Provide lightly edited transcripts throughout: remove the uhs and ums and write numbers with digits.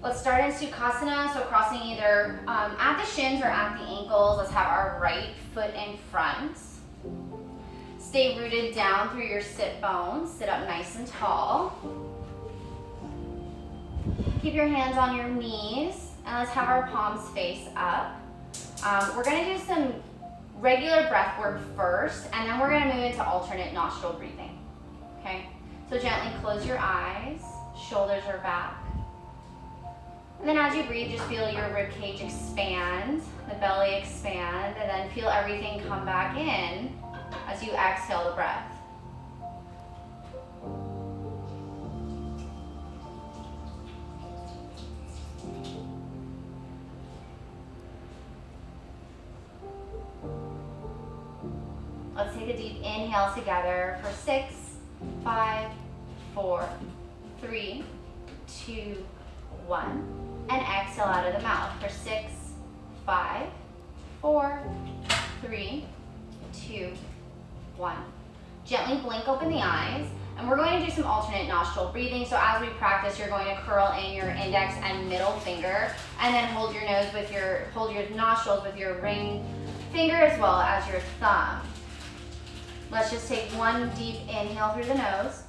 Let's start in Sukhasana, so crossing either at the shins or at the ankles. Let's have our right foot in front. Stay rooted down through your sit bones. Sit up nice and tall. Keep your hands on your knees, and let's have our palms face up. We're gonna do some regular breath work first, and then we're gonna move into alternate nostril breathing, okay? So gently close your eyes, shoulders are back. And then as you breathe, just feel your rib cage expand, the belly expand, and then feel everything come back in as you exhale the breath. Let's take a deep inhale together for 6, 5, 4, 3, 2, 1. And exhale out of the mouth for 6, 5, 4, 3, 2, 1. Gently blink open the eyes, and we're going to do some alternate nostril breathing. So as we practice, you're going to curl in your index and middle finger, and then hold your nostrils with your ring finger as well as your thumb. Let's just take one deep inhale through the nose,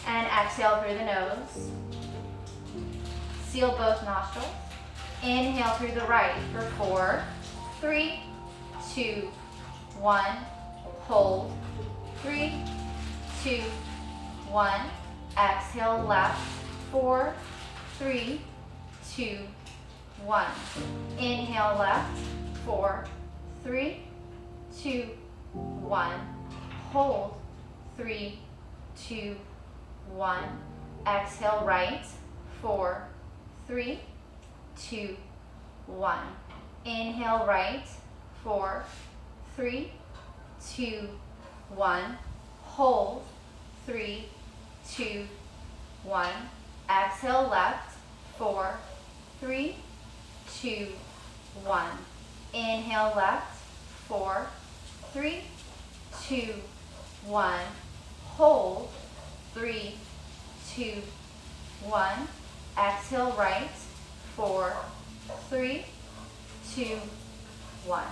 and exhale through the nose. Seal both nostrils. Inhale through the right for 4, 3, 2, 1. Hold. 3, 2, 1. Exhale left. 4, 3, 2, 1. Inhale left. 4, 3, 2, 1. Hold. 3, 2, 1. Exhale right. 4, 3, 2, 1. Inhale right. 4, 3, 2, 1. Hold. 3, 2, 1. Exhale left. 4, 3, 2, 1. Inhale left. 4, 3, 2, 1. Hold. 3, 2, 1. Exhale right. 4, 3, 2, 1.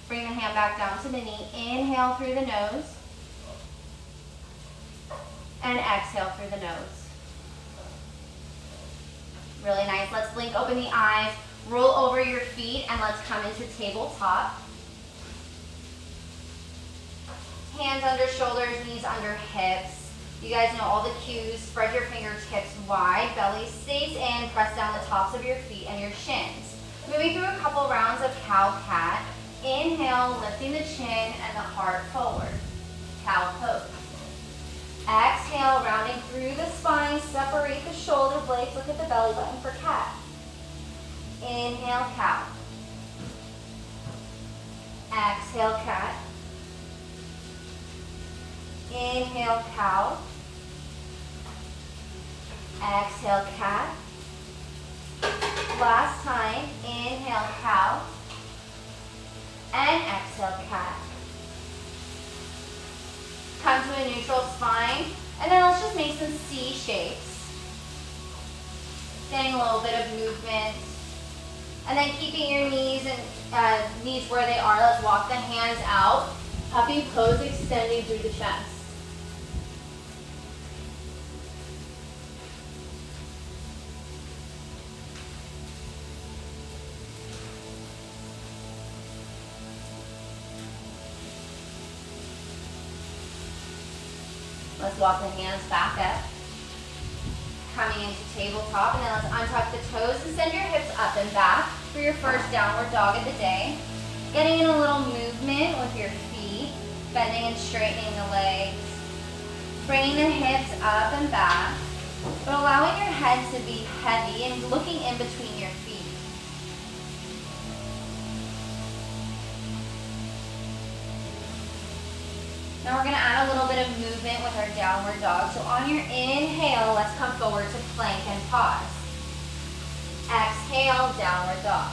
Bring the hand back down to the knee. Inhale through the nose. And exhale through the nose. Really nice. Let's blink open the eyes. Roll over your feet, and let's come into tabletop. Hands under shoulders, knees under hips. You guys know all the cues. Spread your fingertips wide. Belly stays in. Press down the tops of your feet and your shins. Moving through a couple rounds of cow-cat. Inhale, lifting the chin and the heart forward. Cow pose. Exhale, rounding through the spine. Separate the shoulder blades. Look at the belly button for cat. Inhale, cow. Exhale, cat. Inhale, cow. Exhale, cat. Last time, inhale, cow. And exhale, cat. Come to a neutral spine, and then let's just make some C shapes. Getting a little bit of movement. And then keeping your knees and knees where they are, let's walk the hands out. Puppy pose extending through the chest. Let's walk the hands back up. Coming into tabletop, and then let's untuck the toes and send your hips up and back for your first downward dog of the day. Getting in a little movement with your feet, bending and straightening the legs. Bringing the hips up and back, but allowing your head to be heavy and looking in between your feet. Now we're going to add a little bit of movement with our downward dog. So on your inhale, let's come forward to plank and pause. Exhale, downward dog.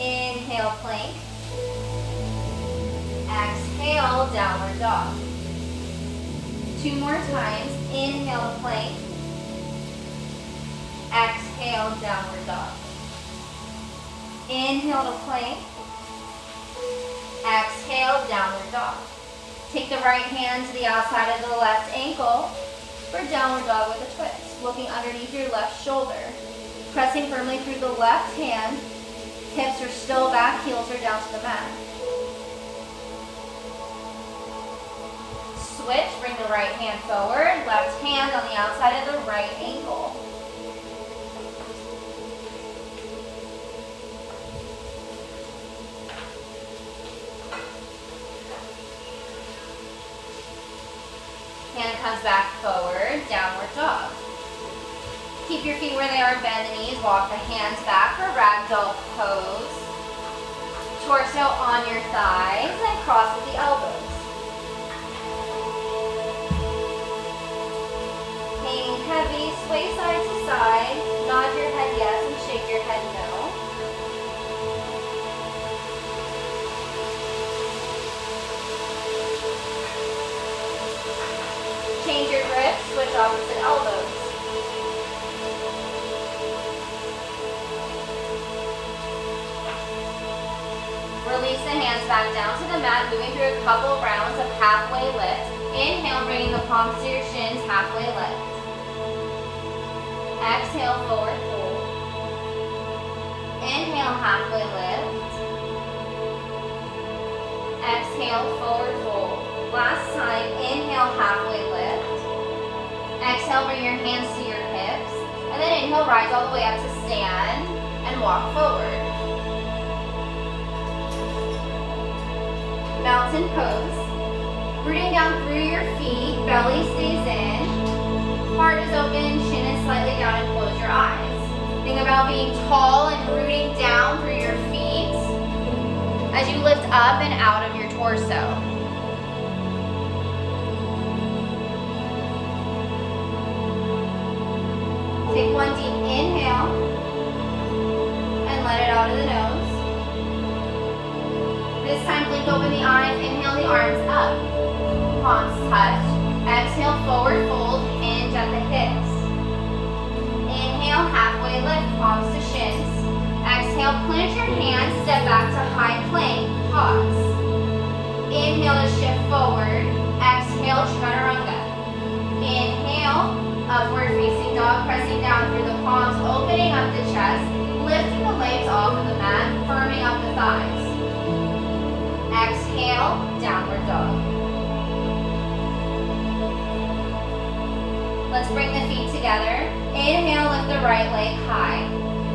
Inhale, plank. Exhale, downward dog. 2 more times. Inhale, plank. exhale, downward dog. Inhale to plank. Exhale, downward dog. Take the right hand to the outside of the left ankle for downward dog with a twist. Looking underneath your left shoulder. Pressing firmly through the left hand. Hips are still back, heels are down to the mat. Switch, bring the right hand forward, left hand on the outside of the right ankle. Hand comes back forward, downward dog. Keep your feet where they are, bend the knees, walk the hands back for ragdoll pose. Torso on your thighs and cross with the elbows. Hanging heavy, sway side to side, nod your head yes and shake your head no. Change your grip, switch opposite elbows. Release the hands back down to the mat, moving through a couple rounds of halfway lift. Inhale, bringing the palms to your shins, halfway lift. Exhale, forward fold. Inhale, halfway lift. Exhale, forward fold. Last time, inhale, halfway lift. Exhale, bring your hands to your hips. And then inhale, rise all the way up to stand and walk forward. Mountain pose. Rooting down through your feet, belly stays in. Heart is open, chin is slightly down, and close your eyes. Think about being tall and rooting down through your feet as you lift up and out of your torso. Take one deep inhale and let it out of the nose. This time blink open the eyes, inhale the arms up. Palms touch. Exhale, forward fold, hinge at the hips. Inhale, halfway lift, palms to shins. Exhale, plant your hands, step back to high plank, pause. Inhale to shift forward. Exhale, chaturanga. Inhale, upward facing dog, pressing down through the palms, opening up the chest, lifting the legs off of the mat, firming up the thighs. Exhale, downward dog. Let's bring the feet together. Inhale, lift the right leg high.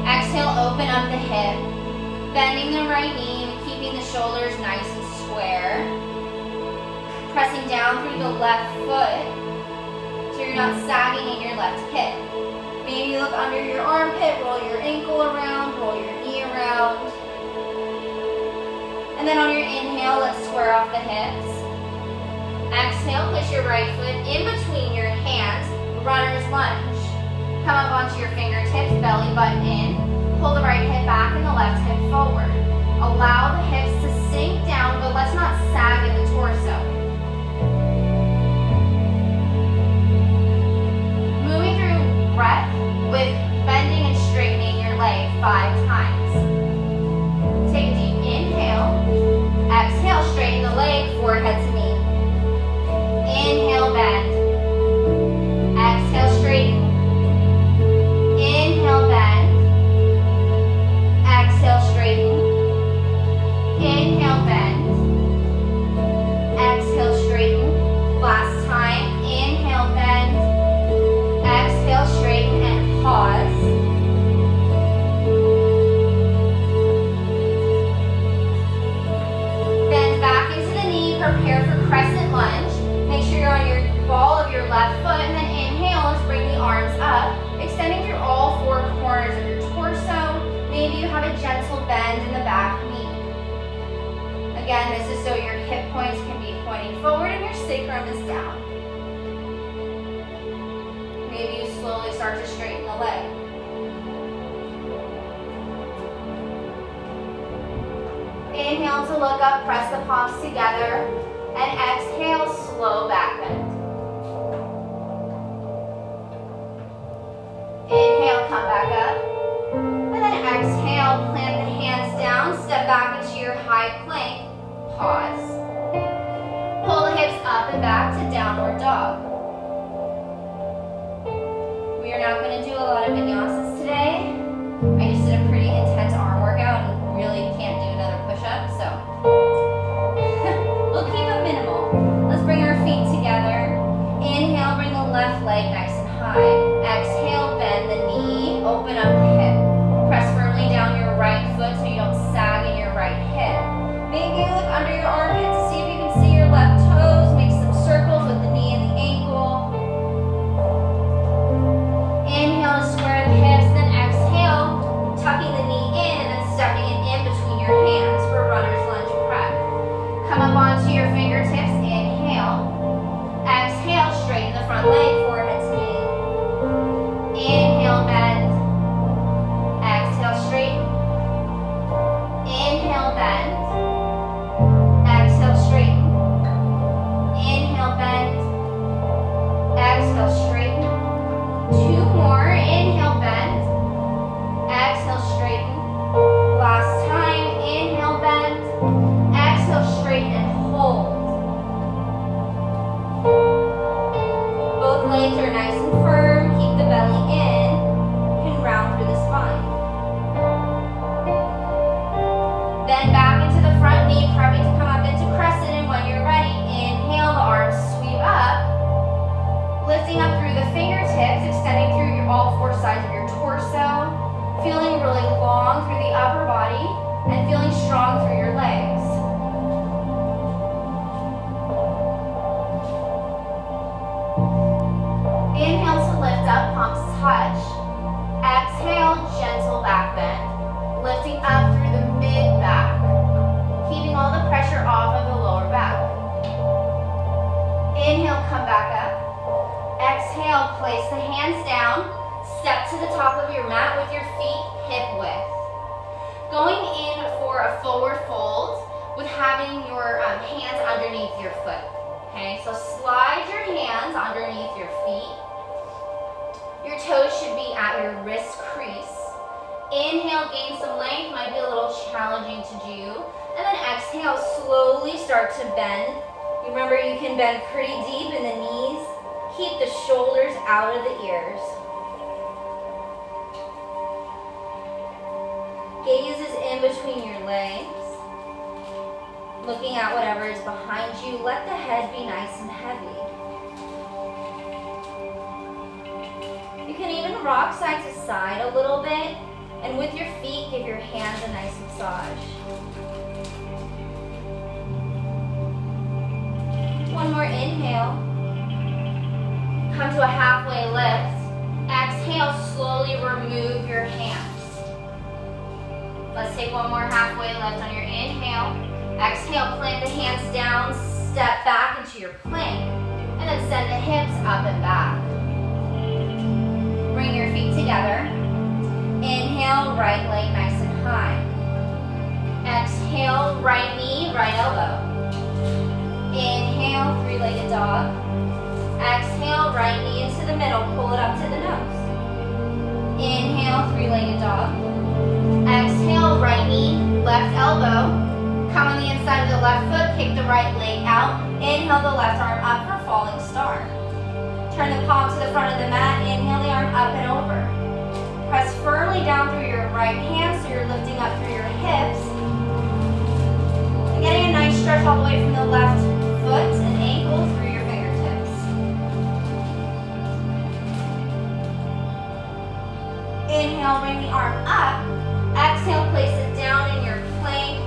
Exhale, open up the hip. Bending the right knee, keeping the shoulders nice and square. Pressing down through the left foot so you're not sagging in your left hip. Maybe look under your armpit, roll your ankle around, roll your knee around. And then on your inhale, let's square off the hips. Exhale, push your right foot in between your hands, runner's lunge. Come up onto your fingertips, belly button in. Pull the right hip back and the left hip forward. Allow the hips to sink down, but let's not sag in the torso. Moving through breath with bending and straightening your leg 5 times. Take a deep inhale. Exhale, straighten the leg, forehead to knee. Inhale, bend. Exhale, straighten. Inhale, bend. Exhale, straighten. Inhale, bend. Exhale, straighten. Last time, inhale, bend. Exhale, straighten, and pause. Bend back into the knee, prepare for crescent lunge. Make sure you're on your ball of your left foot, and then inhale, let's bring the arms up, extending through all 4 corners of your torso. Maybe you have a gentle bend in the back knee. Again, this is so your hip points can be pointing forward and your sacrum is down. Maybe you slowly start to straighten the leg. Inhale to look up, press the palms together, and exhale, slow back bend. Inhale, come back up. step back into your high plank. Pause. Pull the hips up and back to downward dog. We are not going to do a lot of vinyasas today. I just did a pretty intense arm workout and really can't do another push-up, so we'll keep it minimal. Let's bring our feet together. Inhale, bring the left leg nice and high. Exhale, bend the knee, open up the hip. Press firmly down your right foot so you don't sag in your right hip. Maybe look under your armpit to see if you can see your left toes. Make some circles with the knee and the ankle. Inhale to square the hips, then exhale, tucking the knee in and then stepping it in between your hands for a runner's lunge prep. Come up onto your fingertips, inhale. Exhale, straighten the front leg, forehead to knee. Inhale, bend. Exhale, straighten. Inhale, bend. Exhale, straighten. Inhale, bend. Exhale, straighten. Two more. Inhale, bend. Exhale, straighten. Last time. Inhale, bend. Exhale, straighten and hold. Both legs are nice and firm. Keep the belly in. You can round through the spine. Then back into the front knee, prepping to come up into crescent, and when you're ready, inhale, the arms sweep up, lifting up through the fingertips, extending through all four sides of your torso, feeling really long through the upper body, and feeling strong through your legs. Inhale to lift up, palms touch. Exhale, gentle back bend, lifting up through the mid-back, keeping all the pressure off of the lower back. Inhale, come back up. Exhale, place the hands down. Step to the top of your mat with your feet hip width. Going in for a forward fold with having your hands underneath your foot. Okay, so slide your hands underneath your feet. Your toes should be at your wrist crease. Inhale, gain some length, might be a little challenging to do. And then exhale, slowly start to bend. Remember, you can bend pretty deep in the knees. Keep the shoulders out of the ears. Gaze is in between your legs. Looking at whatever is behind you. Let the head be nice and heavy. You can even rock side to side a little bit, and with your feet, give your hands a nice massage. One more inhale. Come to a halfway lift. Exhale, slowly remove your hands. Let's take one more halfway lift on your inhale. Exhale, plant the hands down, step back into your plank, and then send the hips up and back. Bring your feet together. Inhale, right leg nice and high. Exhale, right knee, right elbow. Inhale, three-legged dog. Exhale, right knee into the middle, pull it up to the nose. Inhale, three-legged dog. Exhale, right knee, left elbow. Come on the inside of the left foot, kick the right leg out. Inhale the left arm up for falling star. Turn the palm to the front of the mat. Inhale the arm up and over. Press firmly down through your right hand so you're lifting up through your hips. And getting a nice stretch all the way from the left foot and ankle through your fingertips. Inhale, bring the arm up. Exhale, place it down in your plank.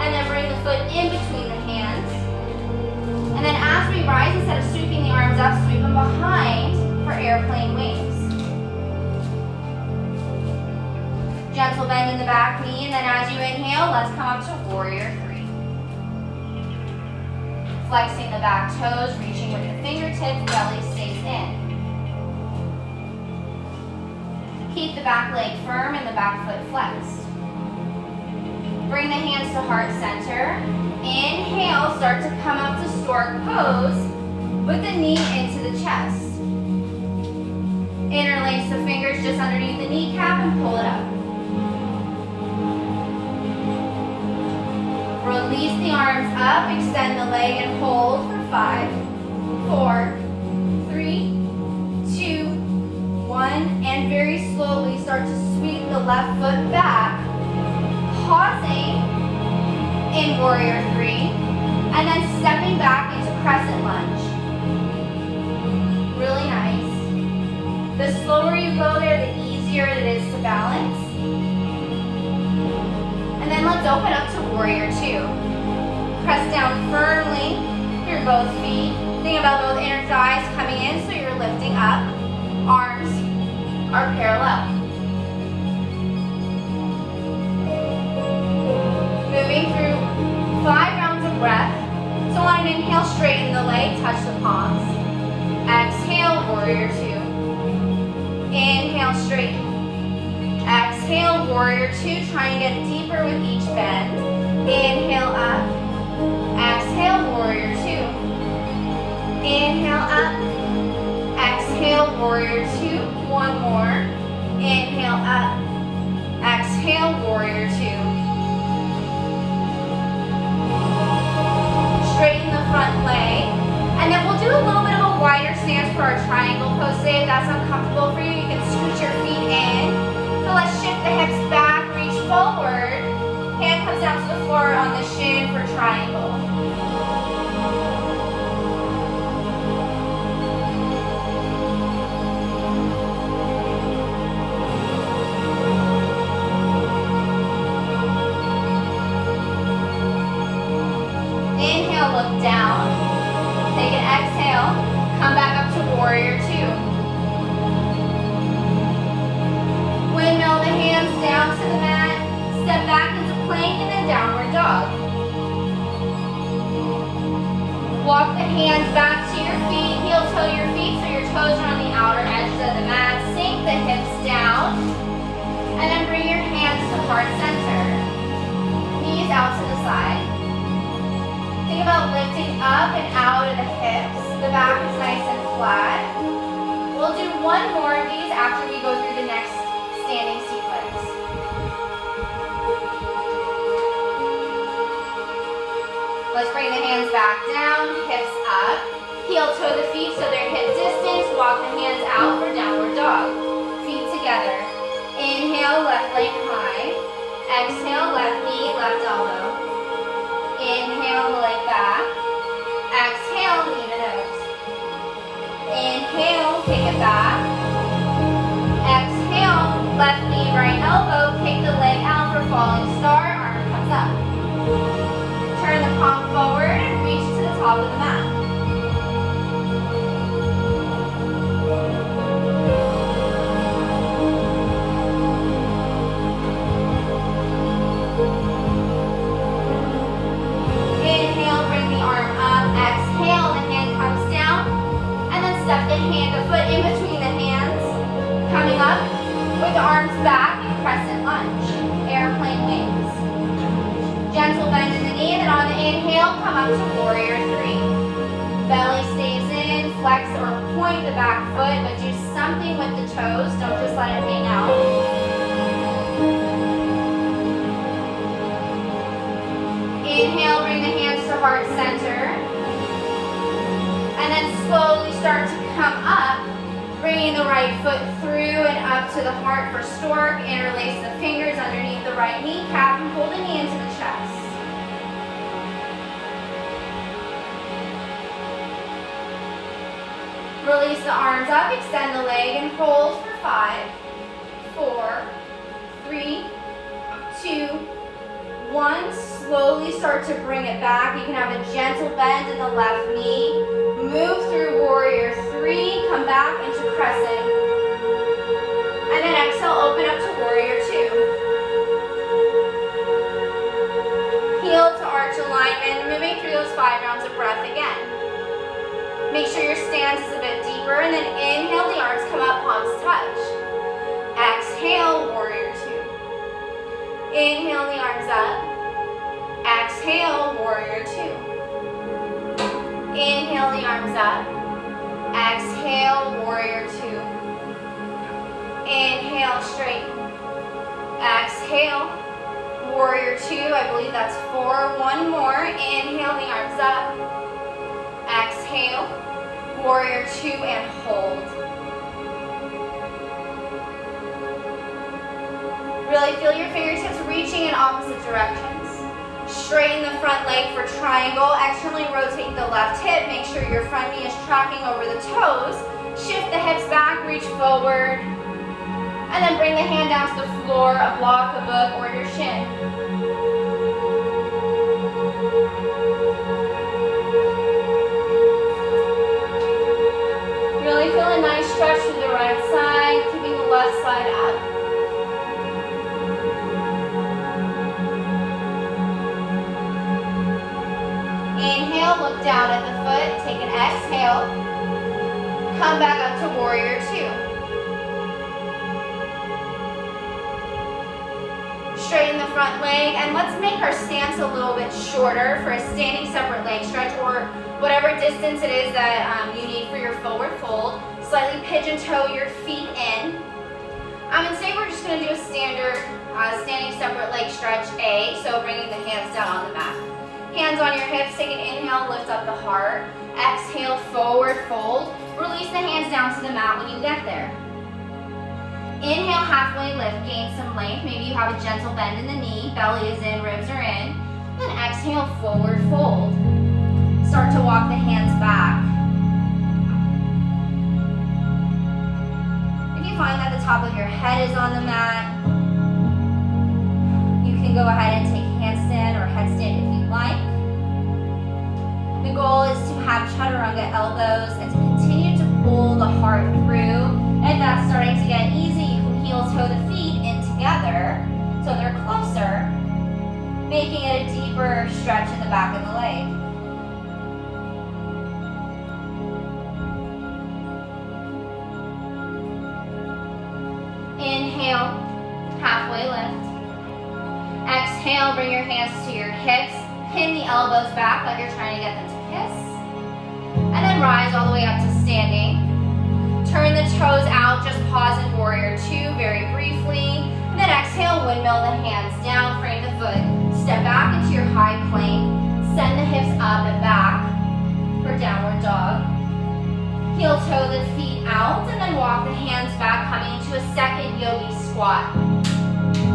And then bring the foot in between the hands. And then as we rise, instead of sweeping the arms up, sweep them behind for airplane wings. Gentle bend in the back knee, and then as you inhale, let's come up to warrior three. Flexing the back toes, reaching with the fingertips, belly stays in. Keep the back leg firm and the back foot flexed. Bring the hands to heart center. Inhale, start to come up to stork pose with the knee into the chest. Interlace the fingers just underneath the kneecap and pull it up. Release the arms up, extend the leg and hold for 5, 4, 3, 2, 1. And very slowly start to sweep the left foot back, pausing in warrior 3, and then stepping back into crescent lunge. Really nice. The slower you go there, the easier it is to balance. And then let's open up to warrior 2. Press down firmly through both feet. Think about both inner thighs coming in so you're lifting up. Arms are parallel. Moving through 5 rounds of breath. So on an inhale, straighten the leg, touch the palms. Exhale, warrior 2. Inhale, straighten. Exhale, warrior 2. Try and get deeper with each bend. Inhale up. Exhale, warrior 2. Inhale up. Exhale, warrior 2. One more. Inhale up. Exhale, warrior 2. Straighten the front leg. And then we'll do a little bit of a wider stance for our triangle pose today. If that's uncomfortable for you, you can scoot your feet in. So let's shift the hips back, reach forward. Hand comes down to the floor on the shin for triangle. Inhale, look down. Take an exhale. Come back up to warrior 2. Windmill the hands down to the mat. Step back into plank and then downward dog. Walk the hands back to your feet. Heel toe your feet so your toes are on the outer edges of the mat. Sink the hips down. And then bring your hands to heart center. Knees out to the side. Think about lifting up and out of the hips. The back is nice and flat. We'll do one more of these after we go through the next standing sequence. Let's bring the hands back down, hips up. Heel toe the feet so they're hip distance. Walk the hands out for downward dog. Feet together. Inhale, left leg high. Exhale, left knee, left elbow. Inhale, the leg back. Exhale, knee to nose. Inhale, kick it back. Exhale, left knee, right elbow. Kick the leg out for falling star. Arm comes up. Turn the palm forward and reach to the top of the mat. Inhale, bring the arm up. Exhale, the hand comes down. And then step the foot in between the hands. Coming up with the arms back in crescent lunge. Airplane wings. Gentle bend in the knee, and then on the inhale, come up to warrior 3. Belly stays in, flex or point the back foot, but do something with the toes. Don't just let it hang out. Inhale, bring the hands to heart center. And then slowly start to come up, bringing the right foot through and up to the heart for stork. Interlace the fingers underneath the right kneecap and pull the knee into the chest. Release the arms up, extend the leg and hold for 5, 4, 3, 2, 1. Slowly start to bring it back. You can have a gentle bend in the left knee. Move through warrior 3, come back into crescent. And then exhale, open up to warrior 2. Heel to arch alignment, moving through those 5 rounds of breath again. Make sure your stance is a bit deeper, and then inhale, the arms come up, palms touch. Exhale, warrior 2. Inhale, the arms up. Exhale, warrior 2. Inhale, the arms up. Exhale, warrior 2. Inhale, straighten. Exhale, Warrior two, I believe that's 4. One more. Inhale, the arms up. Exhale. Warrior two and hold. Really feel your fingertips reaching in opposite directions. Straighten the front leg for triangle. Externally rotate the left hip. Make sure your front knee is tracking over the toes. Shift the hips back, reach forward. And then bring the hand down to the floor, a block, a book, or your shin. Really feel a nice stretch through the right side, keeping the left side up. Inhale, look down at the foot, take an exhale. Come back up to Warrior two. Straighten the front leg, and let's make our stance a little bit shorter for a standing separate leg stretch, or whatever distance it is that you need for your forward fold. Slightly pigeon toe your feet in. And say we're just going to do a standard standing separate leg stretch A, so bringing the hands down on the mat. Hands on your hips, take an inhale, lift up the heart. Exhale, forward fold. Release the hands down to the mat when you get there. Inhale, halfway lift, gain some length. Maybe you have a gentle bend in the knee, belly is in, ribs are in. Then exhale, forward fold. Start to walk the hands back. If you find that the top of your head is on the mat, you can go ahead and take handstand or headstand if you'd like. The goal is to have chaturanga elbows and to continue to pull the heart through. If that's starting to get easy, you can heel toe the feet in together so they're closer, making it a deeper stretch in the back of the leg. Inhale, halfway lift. Exhale, bring your hands to your hips. Pin the elbows back like you're trying to get them to kiss. And then rise all the way up to standing. Turn the toes out, just pause in Warrior two very briefly. And then exhale, windmill the hands down, frame the foot. Step back into your high plank. Send the hips up and back for downward dog. Heel toe the feet out and then walk the hands back, coming into a second yogi squat.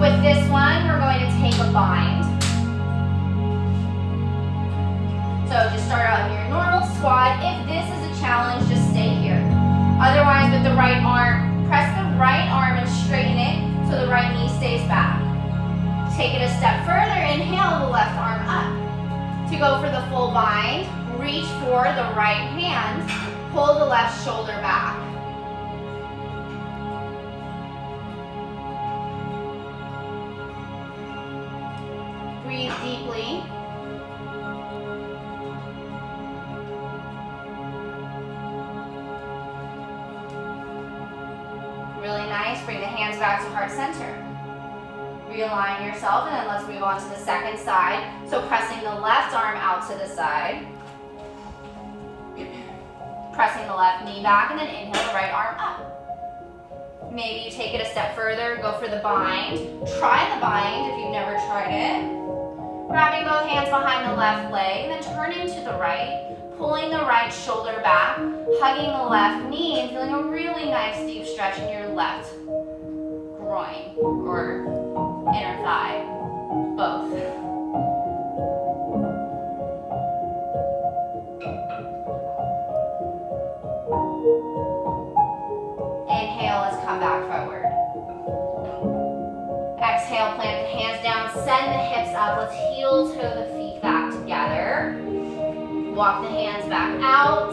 With this one, we're going to take a bind. So just start out in your normal squat. If this is a challenge, just stay here. Otherwise, with the right arm, press the right arm and straighten it so the right knee stays back. Take it a step further, inhale the left arm up. To go for the full bind, reach for the right hand, pull the left shoulder back. Breathe deeply. Really nice. Bring the hands back to heart center. Realign yourself, and then let's move on to the second side. So pressing the left arm out to the side. Pressing the left knee back, and then inhale the right arm up. Maybe you take it a step further, go for the bind. Try the bind if you've never tried it. Grabbing both hands behind the left leg, and then turning to the right. Pulling the right shoulder back, hugging the left knee, and feeling a really nice deep stretch in your left groin or inner thigh, both. Inhale, let's come back forward. Exhale, plant the hands down, send the hips up. Let's heel toe the feet back together. Walk the hands back out.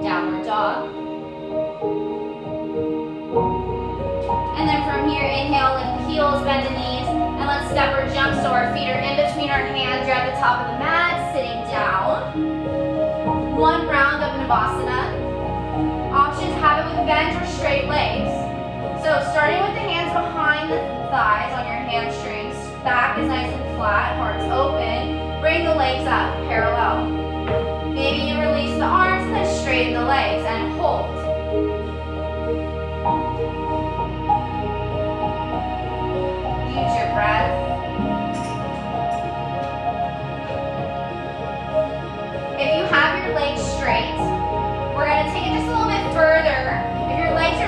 Downward dog. And then from here, inhale, lift the heels, bend the knees, and let's step or jump so our feet are in between our hands. You're at the top of the mat, sitting down. One round of Navasana. Options have it with bent or straight legs. So starting with the hands behind the thighs on your hamstrings. Back is nice and flat, heart's open. Bring the legs up, parallel. Maybe you release the arms and then straighten the legs and hold.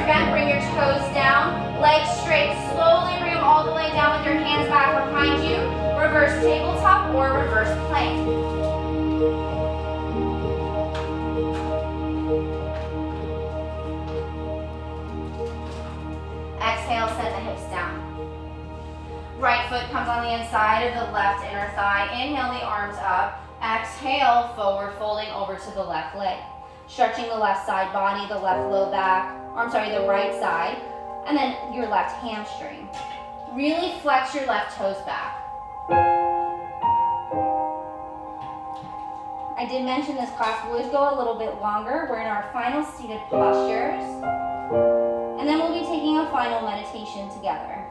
are bent, bring your toes down. Legs straight. Slowly bring them all the way down with your hands back behind you. Reverse tabletop or reverse plank. Exhale, send the hips down. Right foot comes on the inside of the left inner thigh. Inhale the arms up. Exhale, forward folding over to the left leg. Stretching the left side body, the left low back, or I'm sorry, the right side, and then your left hamstring. Really flex your left toes back. I did mention this class would go a little bit longer. We're in our final seated postures. And then we'll be taking a final meditation together.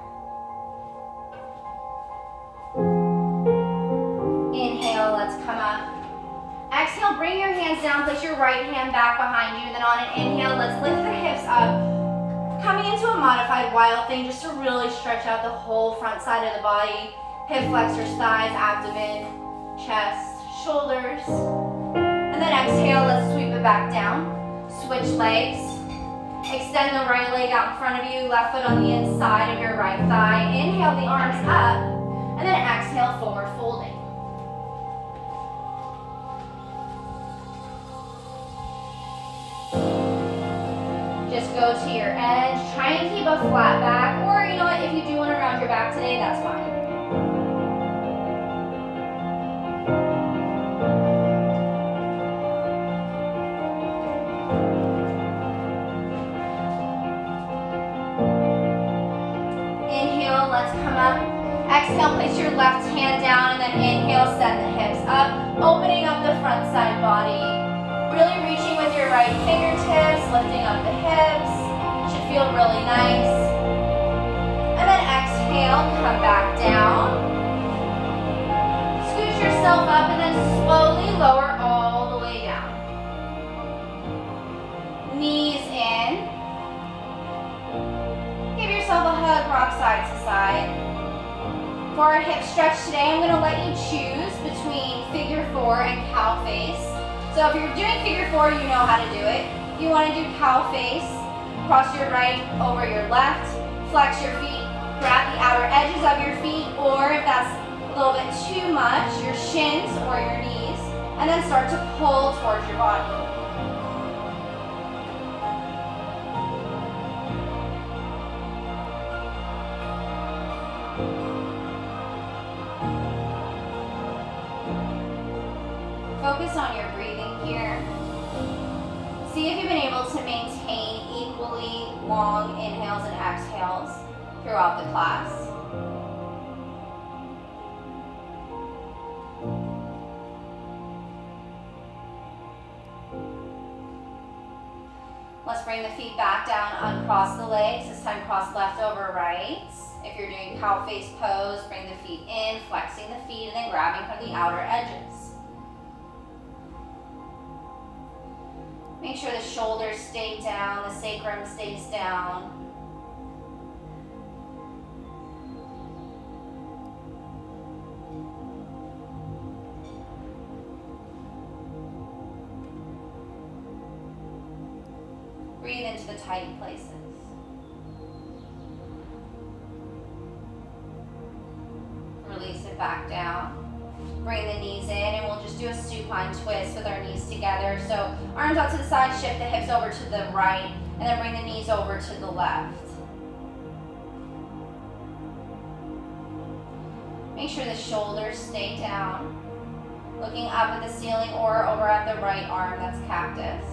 Inhale, let's come up. Exhale, bring your hands down, place your right hand back behind you, and then on an inhale, let's lift the hips up. Coming into a modified wild thing, just to really stretch out the whole front side of the body. Hip flexors, thighs, abdomen, chest, shoulders. And then exhale, let's sweep it back down. Switch legs. Extend the right leg out in front of you, left foot on the inside of your right thigh. Inhale the arms up, and then exhale, forward folding. Just go to your edge. Try and keep a flat back, or you know what, if you do want to round your back today, that's fine. Inhale, let's come up. Exhale, place your left hand down, and then inhale, send the hips up, opening up the front side body. Really reaching with your right fingertips, lifting up the hips. Should feel really nice. And then exhale, come back down. Scoot yourself up and then slowly lower all the way down. Knees in. Give yourself a hug, rock side to side. For our hip stretch today, I'm going to let you choose between figure 4 and cow face. So if you're doing figure 4, you know how to do it. If you want to do cow face, cross your right over your left, flex your feet, grab the outer edges of your feet, or if that's a little bit too much, your shins or your knees, and then start to pull towards your body. Focus on your breathing here. See if you've been able to maintain equally long inhales and exhales throughout the class. Let's bring the feet back down, uncross the legs. This time cross left over right. If you're doing cow face pose, bring the feet in, flexing the feet, and then grabbing from the outer edges. Make sure the shoulders stay down, the sacrum stays down. Breathe into the tight places. Release it back down. Bring the knees in, and we'll just do a supine twist with our knees together. So arms out to the side, shift the hips over to the right, and then bring the knees over to the left. Make sure the shoulders stay down. Looking up at the ceiling or over at the right arm, that's cactus.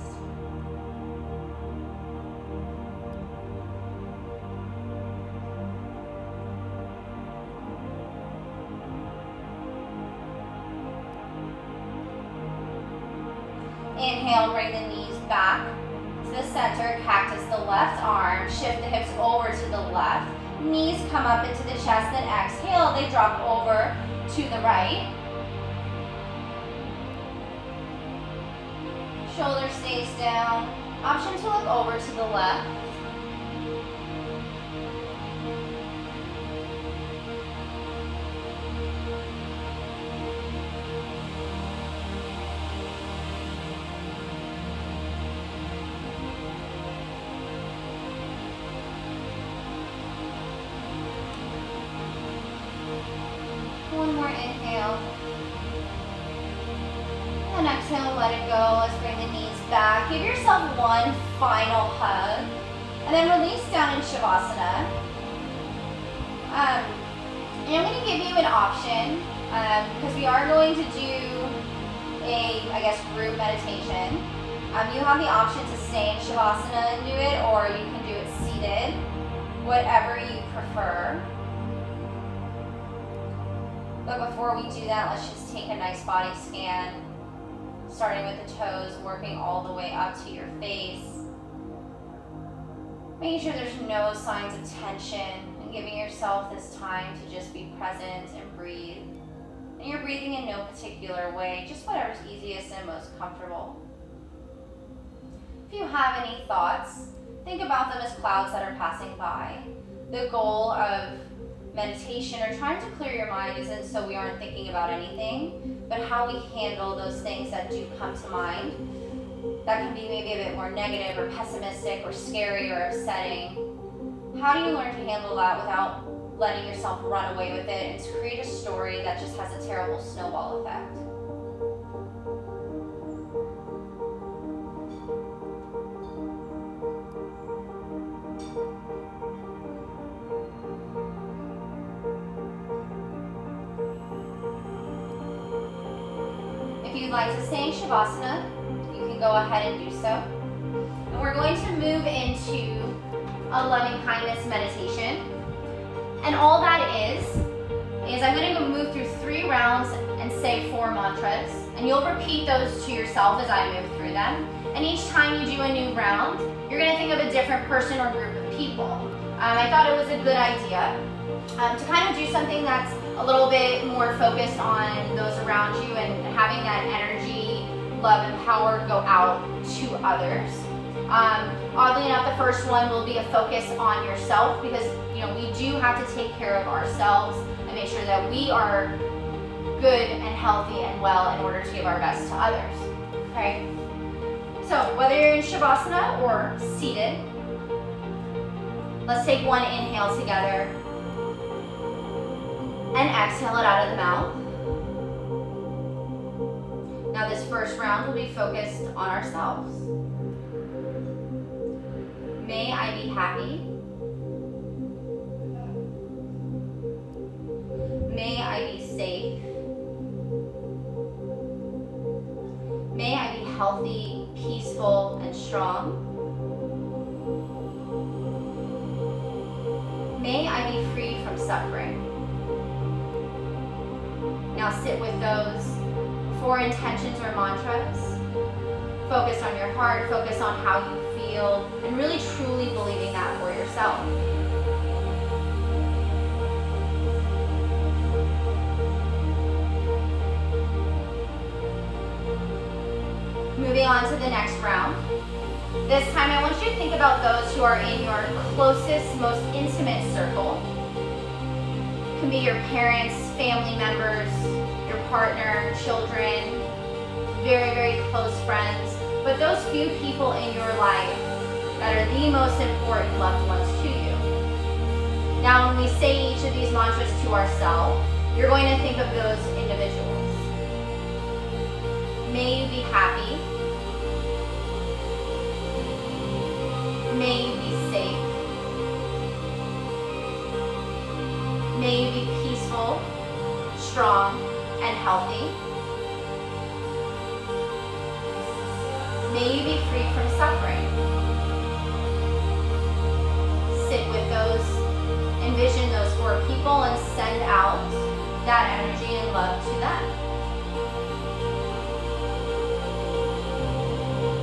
Inhale, bring the knees back to the center, cactus the left arm, shift the hips over to the left, knees come up into the chest, then exhale, they drop over to the right. Shoulder stays down, option to look over to the left. exhale, let it go. Let's bring the knees back. Give yourself one final hug. And then release down in Shavasana. And I'm going to give you an option because we are going to do group meditation. You have the option to stay in Shavasana and do it, or you can do it seated, whatever you prefer. But before we do that, let's just take a nice body scan, starting with the toes, working all the way up to your face. Making sure there's no signs of tension and giving yourself this time to just be present and breathe. And you're breathing in no particular way, just whatever's easiest and most comfortable. If you have any thoughts, think about them as clouds that are passing by. The goal of meditation or trying to clear your mind isn't so we aren't thinking about anything, but how we handle those things that do come to mind. That can be maybe a bit more negative or pessimistic or scary or upsetting. How do you learn to handle that without letting yourself run away with it and to create a story that just has a terrible snowball effect? If you'd like to stay in Shavasana, you can go ahead and do so. And we're going to move into a loving kindness meditation. And all that is I'm going to move through 3 rounds and say 4 mantras. And you'll repeat those to yourself as I move through them. And each time you do a new round, you're going to think of a different person or group of people. I thought it was a good idea to kind of do something that's a little bit more focused on those around you and having that energy, love, and power go out to others. Oddly enough, the first one will be a focus on yourself because we do have to take care of ourselves and make sure that we are good and healthy and well in order to give our best to others. Okay? So whether you're in Shavasana or seated, let's take one inhale together and exhale it out of the mouth. Now this first round will be focused on ourselves. May I be happy. May I be safe. May I be healthy, peaceful, and strong. May I be free from suffering. Now sit with those 4 intentions or mantras. Focus on your heart, focus on how you feel, and really truly believing that for yourself. Moving on to the next round. This time I want you to think about those who are in your closest, most intimate circle. It can be your parents, family members, your partner, children, very, very close friends, but those few people in your life that are the most important loved ones to you. Now, when we say each of these mantras to ourselves, you're going to think of those individuals. May you be happy. May you be safe. May you be peaceful, strong, and healthy. May you be free from suffering. Sit with those, envision those 4 people and send out that energy and love to them.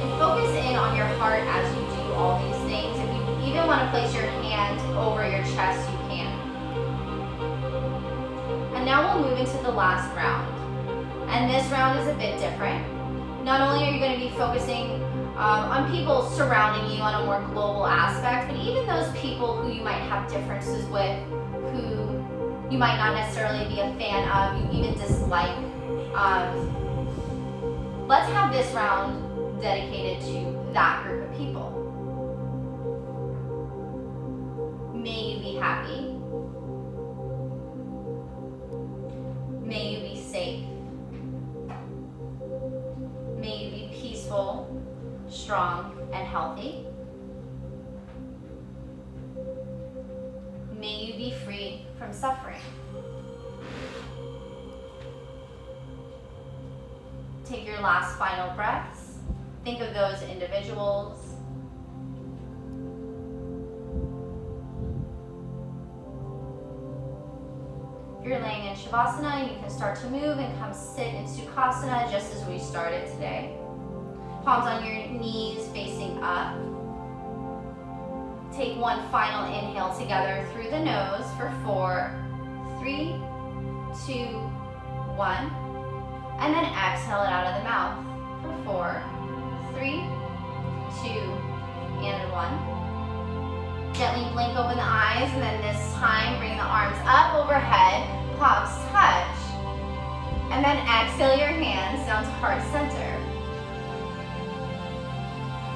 And focus in on your heart as you do all these things. If you even want to place your hand over your chest, you can. And now we'll move into the last round. And this round is a bit different. Not only are you going to be focusing on people surrounding you on a more global aspect, but even those people who you might have differences with, who you might not necessarily be a fan of, you even dislike. Let's have this round dedicated to that group of people. May you be happy. May you be safe. May you be free from suffering. Take your last final breaths. Think of those individuals. If you're laying in Shavasana, you can start to move and come sit in Sukhasana just as we started today. Palms on your knees facing up. Take one final inhale together through the nose for 4, 3, 2, 1. And then exhale it out of the mouth for 4, 3, 2, and 1. Gently blink open the eyes, and then this time bring the arms up overhead, palms touch. And then exhale your hands down to heart center.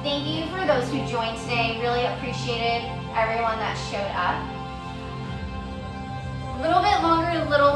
Thank you for those who joined today. Really appreciated everyone that showed up. A little bit longer, a little